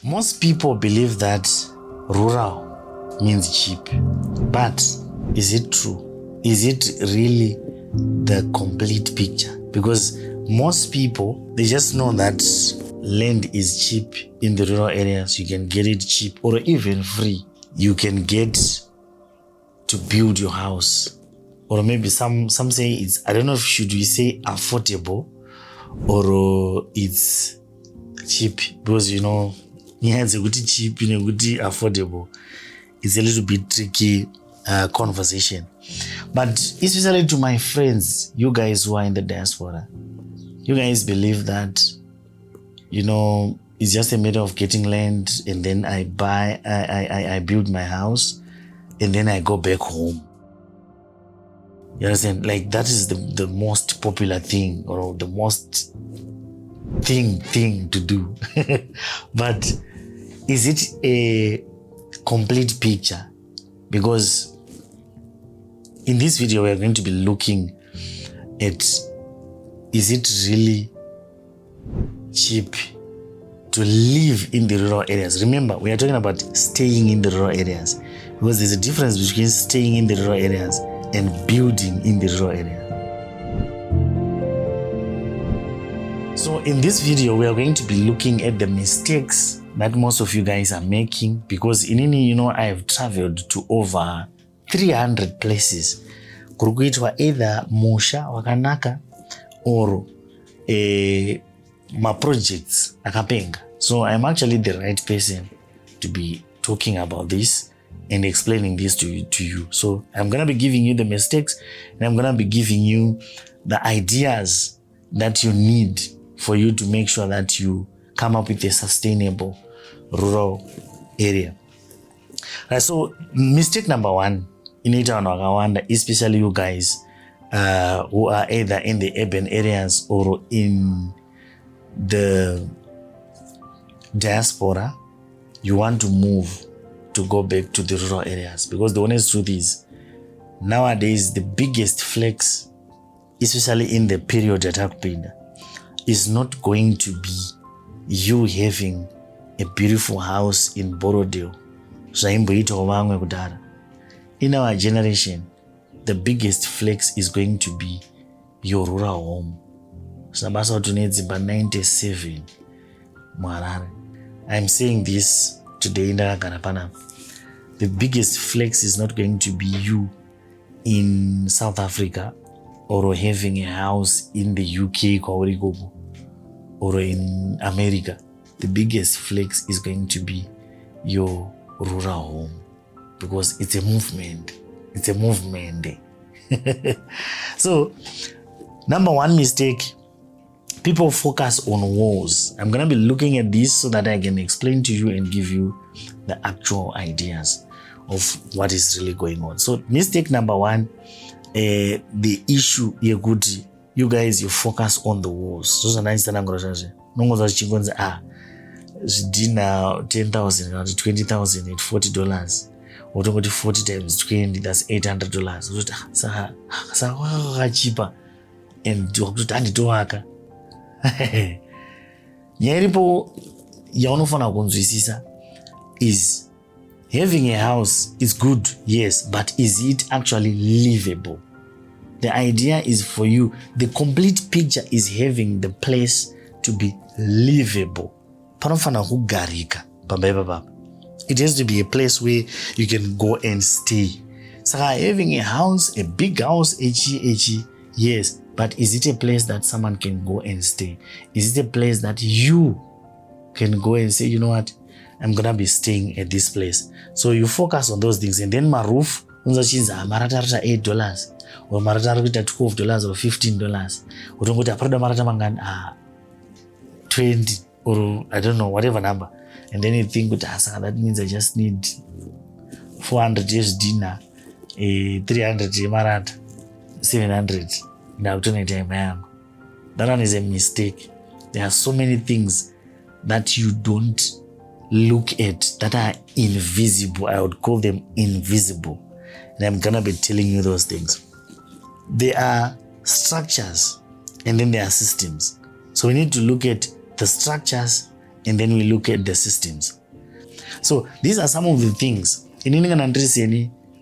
Most people believe that rural means cheap, but is it true? Is it really the complete picture? Because most people, they just know that land is cheap in the rural areas. You can get it cheap or even free. You can get to build your house. Or maybe some say it's, I don't know if should we say affordable or it's cheap, because it's a good cheap, good affordable. It's a little bit tricky conversation. But especially to my friends, you guys who are in the diaspora, you guys believe that, it's just a matter of getting land and then I build my house and then I go back home. You understand? Like that is the most popular thing or the most thing to do. But is it a complete picture? Because in this video, we are going to be looking at, is it really cheap to live in the rural areas? Remember, we are talking about staying in the rural areas, because there's a difference between staying in the rural areas and building in the rural area. So in this video, we are going to be looking at the mistakes that most of you guys are making, because I have traveled to over 300 places. Kurukuitwa either musha wakanaka or ma projects akapenga. So I'm actually the right person to be talking about this and explaining this to you. So I'm going to be giving you the mistakes and I'm going to be giving you the ideas that you need for you to make sure that you come up with a sustainable rural area. Right, so mistake number one, especially you guys who are either in the urban areas or in the diaspora, you want to move to go back to the rural areas. Because the honest truth is, nowadays the biggest flex, especially in the period at Akpinda, is not going to be you having a beautiful house in Borodale. In our generation, the biggest flex is going to be your rural home. Sabasa needs about 97 Marare. I'm saying this today in Ganapana. The biggest flex is not going to be you in South Africa or having a house in the UK or in America. The biggest flex is going to be your rural home, because it's a movement. It's a movement. So, number one mistake, people focus on wars. I'm going to be looking at this so that I can explain to you and give you the actual ideas of what is really going on. So mistake number one, the issue, you guys, you focus on the wars. So dinner 10,000 or 20,000 at $40. Or 40 times 20, that's $800. So cheaper. And to Nyeripo yaunofana kunzwisisa is having a house is good, yes, but is it actually livable? The idea is for you, the complete picture is having the place to be livable. Panofana hugarika, baba. It has to be a place where you can go and stay. So having a house, a big house, yes, but is it a place that someone can go and stay? Is it a place that you can go and say, you know what, I'm gonna be staying at this place? So you focus on those things, and then my roof, $8 or $12 or $15. Or 20 or I don't know, whatever number. And then you think, that means I just need 400 years dinner, 300 Marat, 700. That one is a mistake. There are so many things that you don't look at that are invisible. I would call them invisible. And I'm gonna be telling you those things. There are structures and then there are systems. So we need to look at the structures and then we look at the systems. So these are some of the things.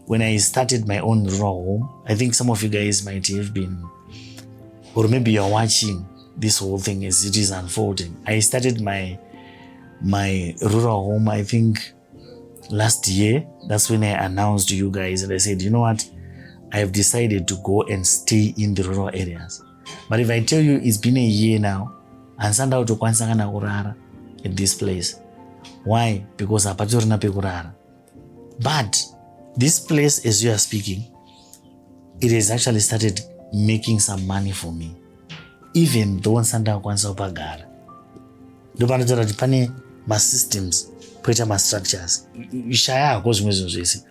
When I started my own rural home, I think some of you guys might have been, or maybe you're watching this whole thing as it is unfolding. I started my rural home, I think last year. That's when I announced to you guys, and I said, you know what, I have decided to go and stay in the rural areas. But if I tell you it's been a year now, and send out to kwansanga kurara at this place. Why? Because apatorina pekurara. But this place, as you are speaking, it has actually started making some money for me, even though nsanda kwanisa upagara. Ndopanotora kuti pane ma-systems, poita ma-structures. Shaya hako zvimwe zvinhu zvese.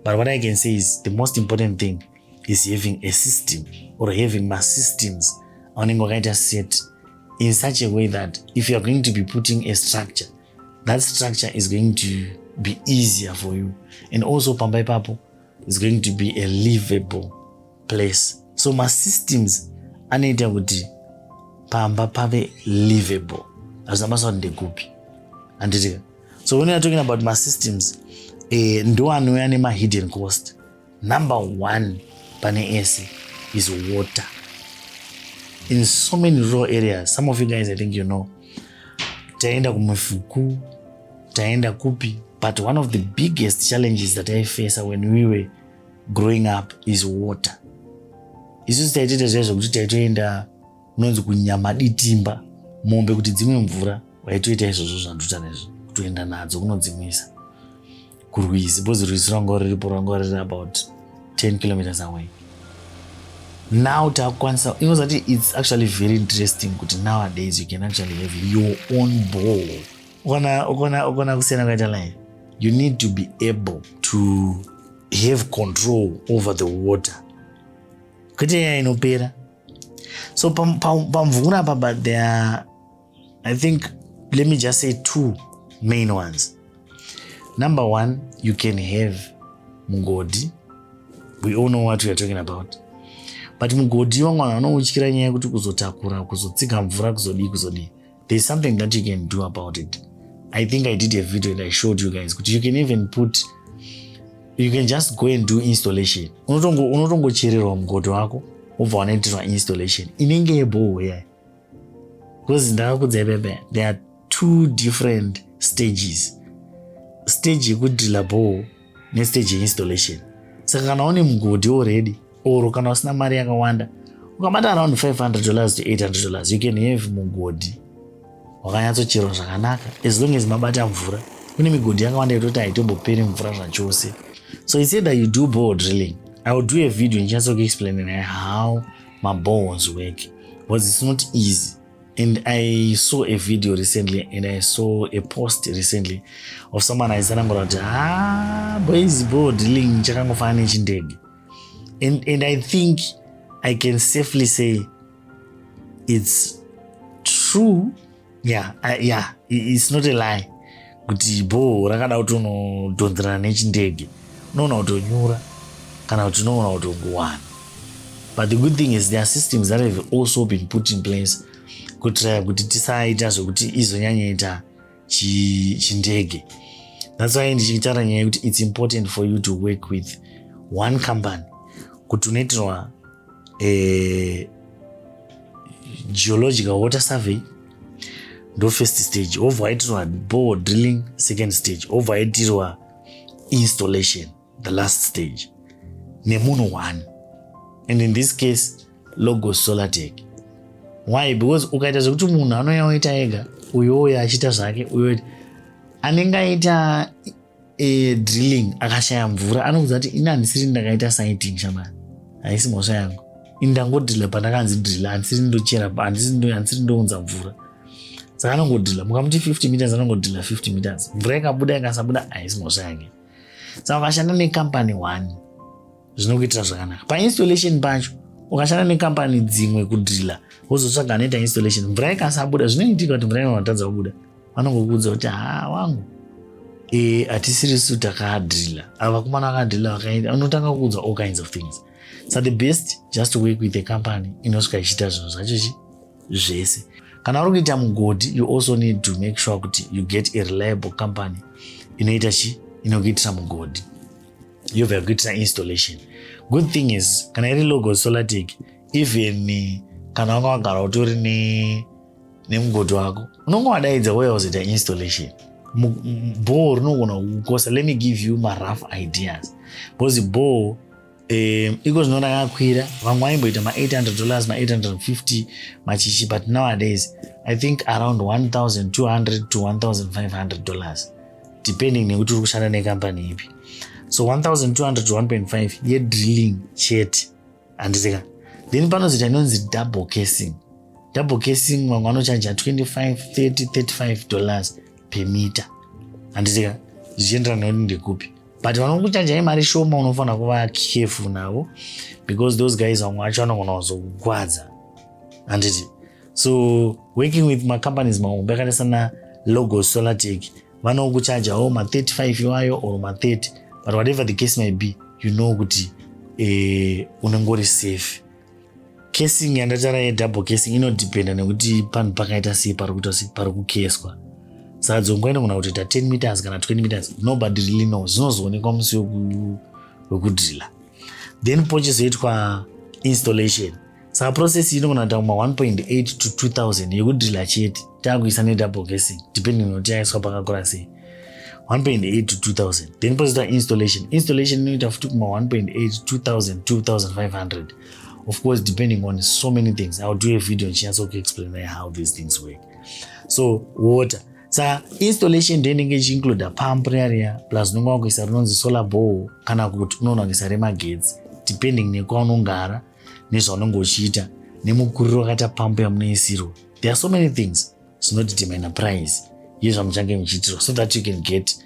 But what I can say is the most important thing is having a system, or having ma-systems anenge wakaita set in such a way that if you are going to be putting a structure, that structure is going to be easier for you. And also pamba ipapo is going to be a livable place. So my systems anoita kuti pamba pave livable. So when we are talking about my systems, ndo anouya nema hidden cost. Number one pane ese is water. In so many rural areas, some of you guys, I think you know, taenda kumifuku, taenda kupi. But one of the biggest challenges that I faced when we were growing up is water. Isu taitita zvaizvo kuti taitoenda kunonzi kunyamaditimba mombe kuti dzimwe mvura waitoita izvozvo zvandoita nezvo, kutoenda nadzo kunodzimwisa kurwizi, because rwizi rwanga riri about 10 kilometers away. Now takukwanisa, you know that it's actually very interesting kuti nowadays you can actually have your own bowl. Ukona kusiyana kwaita lai. You need to be able to have control over the water. Kuti inopera. So pamvura papa, there are, I think, let me just say two main ones. Number one, you can have mugodi. We all know what we are talking about. But mugodi wanga vanoutyira nyaya yekuti kuzotakura, kuzotsika mvura, kuzodi. There's something that you can do about it. I think I did a video and I showed you guys. You can even you can just go and do installation. Unotongochererwa mugodi wako, obva wanoitirwa installation. Inenge yebohwe. Because there are two different stages. Stage yekudrilla bore nestage installation. Saka kana une mugodi already, or kana usina mari yakawanda, ukamata around $500 to $800, you can have mugodi wakanyatsocherwa zvakanaka, as long as mabata mvura. Kune migodhi yakawanda yetoti haitomboperi mvura zvachose. So instead that you do bore drilling, I will do a video explaining how my boreholes work, because it's not easy. And I saw a video recently, and I saw a post recently of someone I said, boys, bore drilling chakangofana nechindege. And I think I can safely say it's true. Yeah, it's not a lie. Kuti bo rakada kuti unodhonzerana nechindege, unoona kutonyura kana kuti unoona kutongowana. But the good thing is there are systems that have also been put in place kuitira kuti tisaita zvokuti izonyanyaita chindege. That's why ndichitaura nyaya yekuti it's important for you to work with one company kuti unoitirwa geological water survey, ndo first stage, obva waitirwa bore drilling second stage, obva waitirwa installation the last stage, nemunhu one. And in this case, Logos Solartech. Why? Because ukaita zvekuti munhu anouya oita ega, uyo achiita zvake, uyo anenge aita drilling akashaya mvura, anobvunza kuti ini handisiri ndakaita sighting shamani, haisi mhosva yangu, ini ndangodhila pandakanzi dhila, handisiri ndochera, handisiri ndounza mvura. Saka anongodhila, mukamuti 50 meters anongodhila 50 meters, mvura ikabuda ikasabuda haisi mhosva yake. Saka ukashanda nekampani one zvinokuitira zvakanaka. Painstallation pacho ukashanda nekampani dzimwe kudhila, wozotsvaga anoita installation, mvura ikasabuda, zvinoitika kuti mvura inotadza kubuda, vanongokuudza kuti wangu hatisirisu takadhila, ava vakomana vakadhila vakaita, unotanga kuudzwa all kinds of things. So the best just to work with a company inosvika ichiita zvinhu zvacho zvese. kana uri kuita mugodhi, you also need to make sure kuti you get a reliable company inoita chi inokuitira mugodhi, yobva yakuitira installation. Good thing is kana iri Logos Solartech, even kana wanga wagara utori nemugodhi wako, unonga wadaidza waya uzoita installation. Bore rinogona kukosa. Let me give you my rough ideas, because bore iko zvinona yakakwira. Vamwe vaimboita $800, $850 machichi, but nowadays I think around $1,200 to $1,500 depending nekuti uri kushanda necompany ipi. So $1,200 to $1.5 yedrilling chete handisika. Then panozoita inonzi double casing. Double casing vamwe vanochaja $25, $30, $35 per meter handisika, zvichienderana nekuti ndekupi. But vanokuchajai mari shoma unofanira kuva careful navo, because those guys vamwe vacho vanogona kuzokugwadza handiti. So working with macompanies mahombe akaita sana Logos Solartech, vanokuchajawo ma35 iwayo or ma30, but whatever the case may be, you know kuti unengori safe. Casing yandataura yedouble casing inodependa nekuti panhu pakaita sei pari kukeswa. Saka dzongwa inogona kutoita 10 meters kana 20 meters, nobody really knows. Zvinozoonekwa musi wekudrilla. Then pochizoitwa installation. Saka process inogona kuita kuma 1.8 to 2,000 yekudrilla chete, takuisa nedouble casing depending nekuti yaiswa pakakura sei. 1.8 to 2,000. Then pochizoitwa installation. Installation inoita futi kuma 1.8 to 2,000, 2,500. Of course, depending on so many things. I'll do a video and chance to explain how these things work. So water. Saka installation ndinenge ichiinclude pump area plus unonga wakuisa rinonzi solar bore kana kuti unoona kuisa remagetsi depending nekwaunogara nezvaunenge uchiita nemukuriro wakaita pump yamunoisirwa. There are so many things zvinodetermine price yezvamuchange muchiitirwa, so that you can get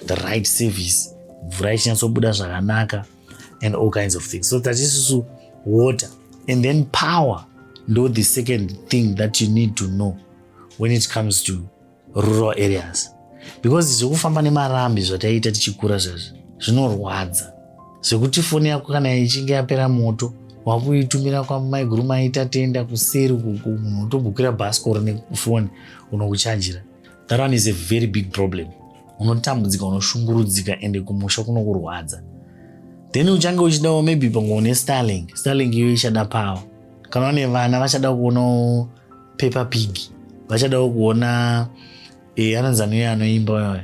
the right service, mvura ichinyatsobuda zvakanaka and all kinds of things. So that is water. And then power, ndo the second thing that you need to know when it comes to rural areas, because zvekufamba nemarambi zvataita tichikura zvazvo zvinorwadza. Zvekuti foni yako kana ichinge yapera moto, wakuitumira kwamai guru maita tenda kuseri munhu utobhukira bhasikoro nefoni unokuchanjira. That one is a very big problem. Unotambudzika, unoshungurudzika, ende kumusha kunokurwadza. Then uchange uchidawo maybe pamwe une Starlink. Starlink iyo ichada power. Kana une vana vachada kuonawo Peppa Pig, vachadawo kuona ananzani anoimba wayo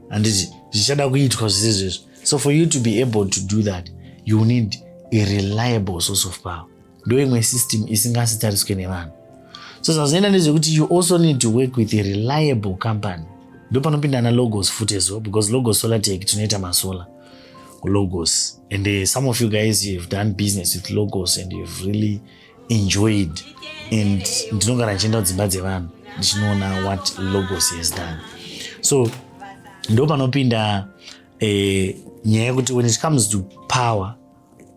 handiti, zvichada kuitwa zvisizvezvo. So for you to be able to do that, you need a reliable source of power. Ndo imwe system isingasitariswe nevanhu. So zvazvinoenda ndezvekuti you also need to work with a reliable company. Ndo panopinda na Logos futi as well, because Logos Solartech tunoita masolar Logos, and some of you guys, you've done business with Logos and you've really enjoyed, and ndinogara ndichienda kudzimba dzevanhu ndichinoona what Logos has done. So ndo panopinda nyaya yekuti when it comes to power,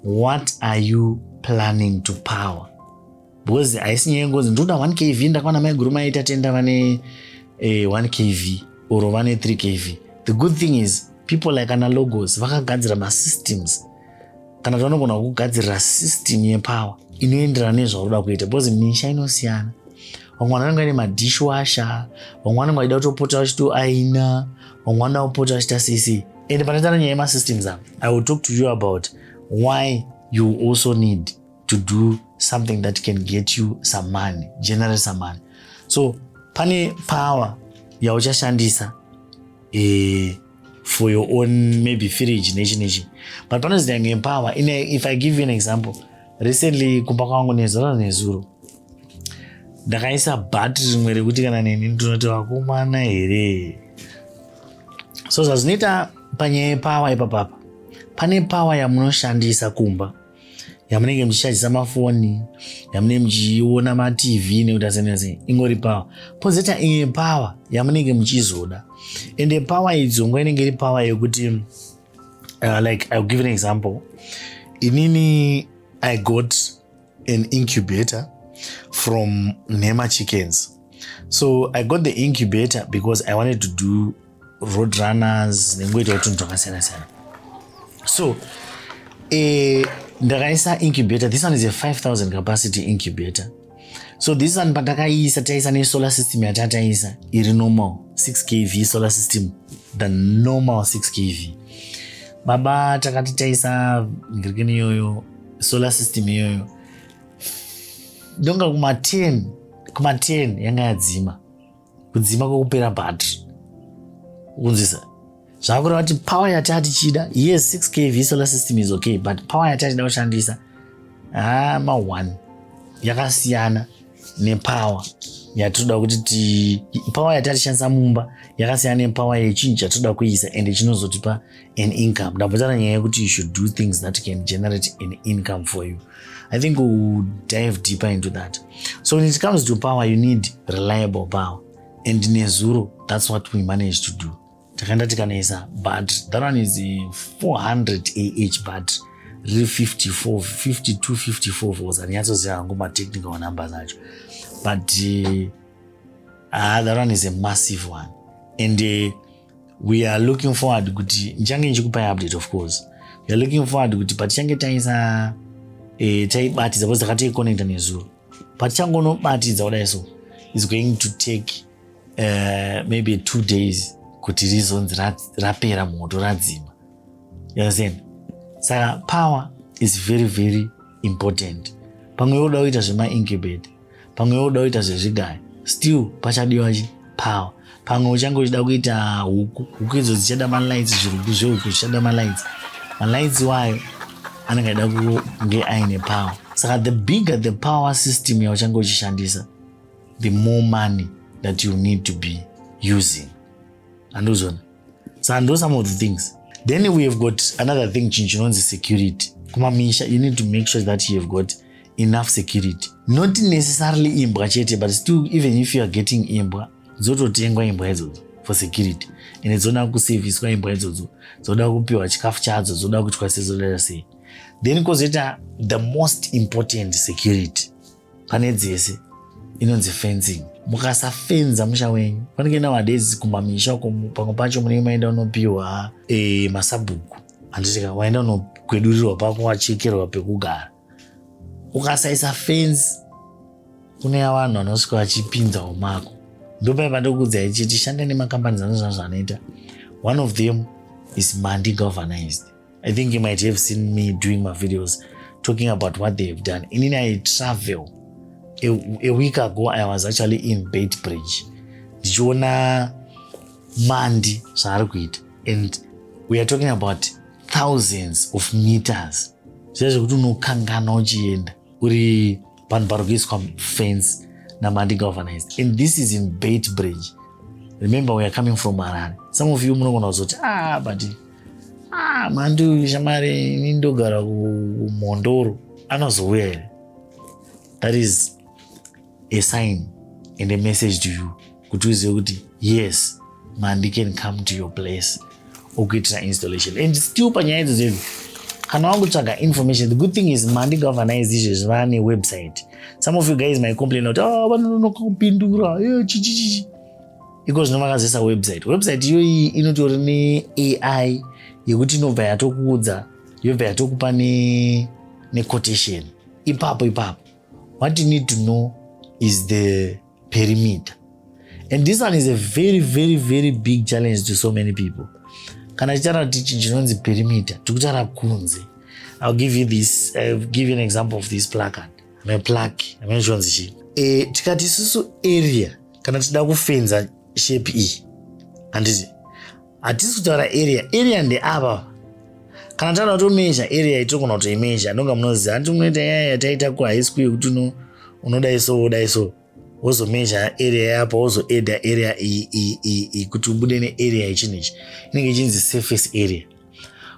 what are you planning to power? Because haisi nyaya yengozi ndoda 1 kV ndakwana mai guru maita tenda vane 1 kV or vane 3 kV. The good thing is people like ana Logos vakagadzira masystems, kana vanogona kugadzira system yepower inoenderana nezvaunoda kuita, because misha inosiyana. Vamwe vanenge vane madishwasher, vamwe vanenge vachida kutopota vachitoaina, vamwe vanoda kupota vachita sei. And panoitana nyaya yemasystems apa, I will talk to you about why you also need to do something that can get you some money, generate some money. So pane power yauchashandisa for your own maybe fridge nechi. But panozidanga power. If I give you an example, recently kumba kwangu nezuro ndakaisa battery rimwe rekuti kana nini ndinoti vakomana here. So zvazvinoita panyaya yepower ipapapa, pane power yamunoshandisa kumba, yamunenge muchishajisa mafoni, yamunenge muchiona matv nekuda sei, ingori power. Pozoita imwe power yamunenge muchizoda, ende power idzi nguva inenge iri power yekuti like I'll give an example. Inini I got an incubator from Nema Chickens. So I got the incubator because I wanted to do road runners. So ndakaisa incubator. This one is a 5,000 capacity incubator. So this one patakaisa taisa ne solar system yatataisa iri normal 6 kV solar system, the normal 6 kV. Baba takati taisa ngirikini yoyo solar system yoyo donga kuma 10 yanga yadzima kudzima kwekupera battery kunzisa zvakura kuti power yatati chida, yes 6 kV solar system is okay, but power yatati da kushandisa ma 1 yakasiyana nepower yatoda kuti power yatati shandisa mumba yakasiyana nepower yechinhu chatoda kuisa and chinozotipa an income. Ndabvunzana nyaya yekuti you should do things that can generate an income for you. I think we'll dive deeper into that. So when it comes to power, you need reliable power, and nezuro, that's what we managed to do. Takanda tikanaisa battery, that one is a 400 AH battery, really 5254 volts, and yacho zangoma technical numbers acho, but that one is a massive one, and we are looking forward kuti nchange nchikupa update. Of course we are looking forward kuti patichange taisa taibatidza because takataikonecta nezuro, patichangonobatidza kudai so is going to take maybe 2 days kuti rizonzi rapera moto radzima. You understand? Saka power is very very important. Pamwe yoda kuita zvema-incubate, pamwe yoda kuita zvezvigayo, still pachadiwa power. Pamwe uchange uchida kuita huku idzo dzichada malights, zvirugu zvehuku zvichada malights wayo anenge aida kunge aine power. Saka the bigger the power system yauchange uchishandisa, the more money that you need to be using. Andozona. So and those some of the things. Then we have got another thing, chinchononzi security. Kumamisha, you need to make sure that you have got enough security. Not necessarily imbwa chete, but still, even if you are getting imbwa, dzototengwa imbwa idzodzo for security. And dzona kuservicewa imbwa idzodzo, dzoda kupiwa chikafu chadzo, dzoda kuitwa sezoda sei. Then kozeta the most important security. Pane dzese inonzi fencing. Mukasafenza musha wenyu, panenge nowadays kumamisha pamwe pacho munenge maenda unopiwa masabhuku, anditika waenda unokwedurirwa pako wachekerwa pekugara. Ukasaisa fence kune vanhu vanosvika vachipinza umako. Ndopai pandokuudzai chiti shanda nemakambani zvanoita. One of them is Mandi Galvanized. I think you might have seen me doing my videos talking about what they have done. And then I travel. A week ago, I was actually in Beitbridge. Ndichiona Mandi zvaari kuita. And we are talking about thousands of meters. Zvekuti unokangana uchienda uri panhu parikuiswa fence naMandi Galvanized. And this is in Beitbridge. Remember, we are coming from Harare. Some of you munogona kuzoti but Mandi shamari nindogara kuMondoro anozouya here. That is a sign and a message to you kuti uzive kuti yes, Mandi can come to your place ukuitira installation. And still panyaya idzodzo kana wangutsvaga information, the good thing is Mandi Galvanized izvezvi vane website. Some of you guys might complain kuti vanonoka kupindura chichichichi iko zvino vakazoisa website iyoyi inotori ne-AI yekuti inobva yatokuudza, yobva yatokupa ne-quotation ipapo. What you need to know is the perimeter, and this one is a very very very big challenge to so many people. Kana tichitaura kuti chinonzi perimeter tikutaura kunze. I'll give you an example of this placard. Chinonzi chii tikati isusu area kana tida kufenza shape iyi, handiti hatisi kutaura area ndeapa. Kana taura kutomeasure area itokona kutoimeasure, ndonga munoziva handiti munoita yaya yataita kuhigh school yekuti unodai so wozomeasure area yapo wozoedha area iyi kuti ubude nearea yechinhu ichi, inenge ichinzi surface area.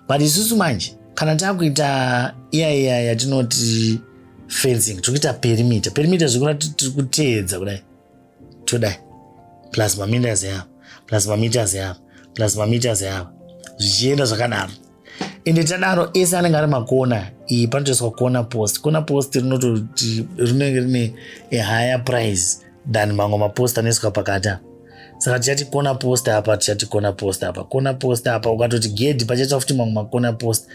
But isusu manje kana takuita iya yatinoti fencing, tokuita perimeter zvikura tiri kuteedza kudai todai plus mameters yapa plus mameters yapa plus mameters yapa zvichienda zvakadaro. Ende tadaro ese anenge ari makona. Iyi panotoiswa corner post rinototi rinenge rine a higher price than mamwe mapost anoiswa pakata. Saka tichati corner post apa, tichati corner post apa ukatoti gate pachaita futi mamwe macorner post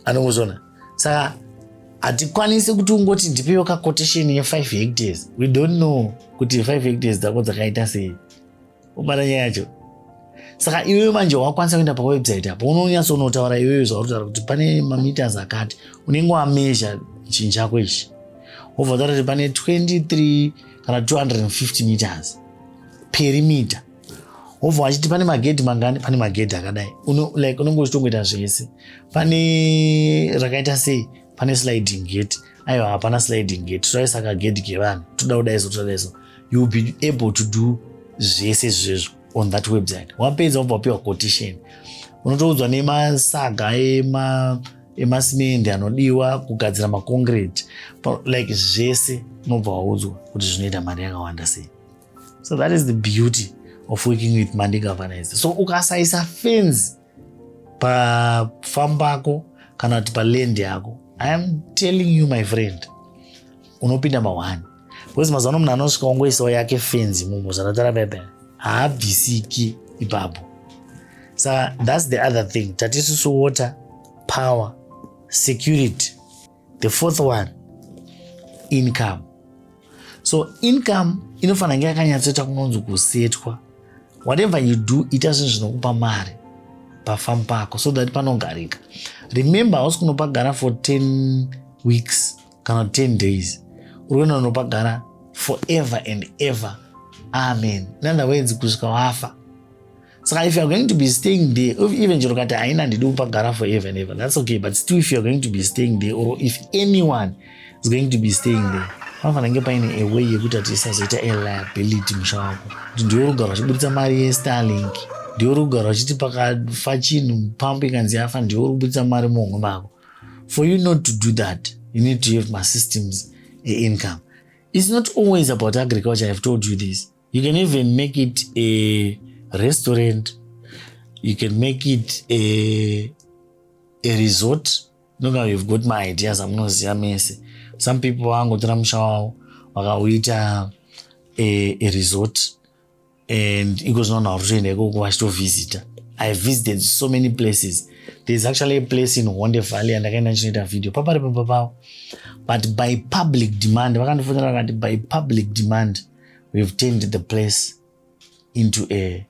anongozvona. Saka hatikwanisi kuti ungoti ndipewo quotation ye5 hectares. We don't know kuti 5 hectares dzako dzakaita sei. Ubara nyaya yacho. Saka iwe manje wakwanisa kuenda pa website apo unonyatsa unotaura iwewe zvauri kuti pane mameters akati unenge wameasure chinhu chako ichi. Wobva kuti pane 23 kana 250 meters perimeter. Wobva wachiti pane magedhi mangani, pane magedhi akadai. Like unenge uchitongoita zvese. Pane rakaita sei, pane sliding gate. Aiwa hapana sliding gate. Toisa kagedhi kevanhu. Toda kudaiso. You will be able to do zvese zvezvo on that website. Wapedza wobva wapiwa quotation. Unotoudzwa nemasaga emasimende anodiwa kugadzira maconcrete. Like zvese unobva waudzwa kuti zvinoita mari yakawanda sei. So that is the beauty of working with Monday Governance. So ukasaisa fence pa farm pako kana kuti pa land yako, I am telling you my friend, unopinda ma1. Because mazano munhu anosvika ongoisawo yake fence mumo zvanotara pepe haabvisiki ipapo. So that's the other thing. Tatisusu water, power, security. The fourth one, income. So income inofana nge yakanyatsoita kunonzi kusetwa. Whatever you do, ita zvinhu zvinokupa mari pafarm pako so that panogarika. Remember, hausi kunopagara for 10 weeks kana 10 days. Urikuenda unopagara forever and ever. Amen. In other words, kusvika wafa. So if you are going to be staying there, even chero kati haina ndidi kupagara forever and ever, that's okay. But still, if you are going to be staying there, or if anyone is going to be staying there, panofanira paine a way yekuti atisazoita a liability musha wako. Kuti ndiwe urikugara uchibuditsa mari yeStarlink, ndiwe urikugara uchiti pakafa chinhu pampu ikanzi yafa, ndiwe urikubuditsa mari muhomwe mako. For you not to do that, you need to have my systems income. It's not always about agriculture. I've told you this. You can even make it a restaurant. You can make it a resort. Look how you've got my ideas. I'm not saying some people vangotora musha wavo vakauita a resort and ikozvinonha kutoenda ikoko vachitovisita. I visited so many places. There's actually a place in Honde Valley and ndakaenda ndichinoita video papari papa. But by public demand, vakandifonera vakati by public demand, we've turned the place into a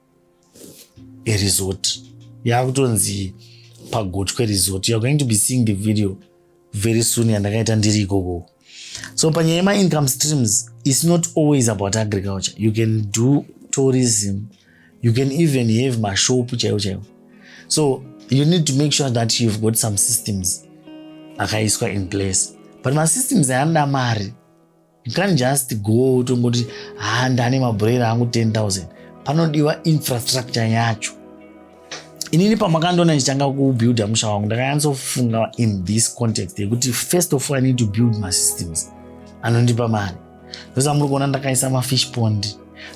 resort. Yakutonzi pagotwe resort. You're going to be seeing the video very soon yandakaita ndiri ikoko. So panyaya yema income streams, it's not always about agriculture. You can do tourism. You can even have mashopu chaiwo. So you need to make sure that you've got some systems akaiswa in place. But my systems haana mari. You can't just go to ngoti ndane mabroiler angu 10,000. Panodiwa infrastructure yacho. Inini pamakandona ndichanga kubuilda musha wangu ndakanyatsofunga in this context yekuti first of all I need to build my systems anondipa mari. Ndosa muri kuona ndakaisa mafish pond.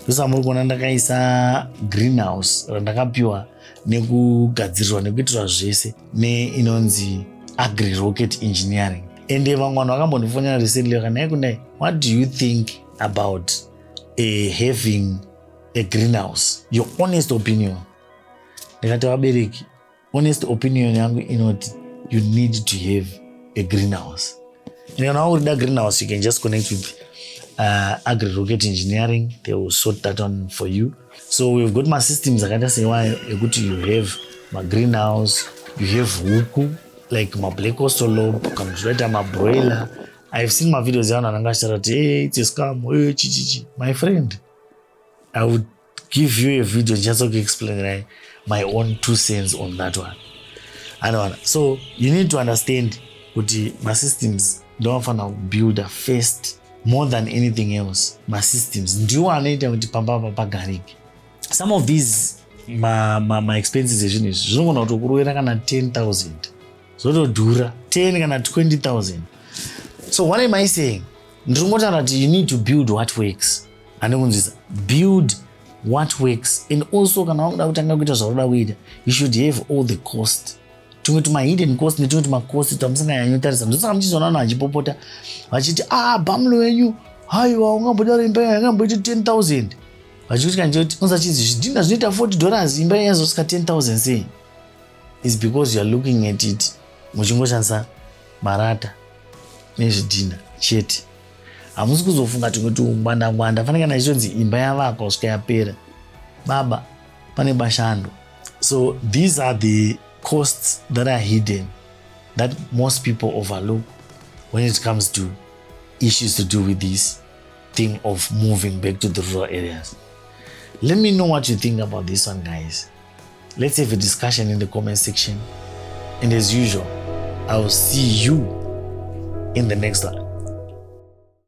Ndosa muri kuona ndakaisa greenhouse randakapiwa nekugadzirirwa nekuitirwa zvese inonzi agri rocket engineering. Ende vamwe vanhu vakambondifonera recently vakanai kundai, what do you think about having a greenhouse? Your honest opinion. Ndikati vabereki, honest opinion yangu inoti you need to have a greenhouse. And kana urida greenhouse, you can just connect with agri rocket engineering. They will sort that on for you. So we've got my systems akaita sewa ekuti you have my greenhouse, you have huku like my black coastal lobe, kamzuleta my broiler. I've seen my videos yana nangashara hey, it's a scam, hey, chichichi. My friend, I would give you a video just to explain my own 2 cents on that one. So you need to understand kuti my systems don't want to build a first more than anything else. My systems ndiwo anoita kuti pamba pagarike. Some of these my expenses izvinezvi zvinogona kutokurwira kana 10,000. Zvotodhura 10 kana 20,000. So what am I saying? Ndingotaura kuti you need to build what works. Andikunzisa, build what works. And also kana wakuda kutanga kuita zvakuda kuita, you should have all the cost. Tumwe tuma hidden cost netumwe tuma cost tamusinganyanyi kutarisa. Ndosaka muchizoona vanhu vachipopota vachiti bhamlo wenyu haiwa ungambodaro imba yangamboita 10,000. Vachikuti kanjoti unzachidzi zvidhina zvinoita $40 imba yazosvika 10,000 sei? It's because you are looking at it muchingoshandisa marata nezvidhina chete. Hamusi kuzofunga kuti ungwanda fanira kana ichonzi imba yavakwa kusvika yapera. Baba, pane bashando. So these are the costs that are hidden that most people overlook when it comes to issues to do with this thing of moving back to the rural areas. Let me know what you think about this one, guys. Let's have a discussion in the comment section. And as usual, I will see you in the next one.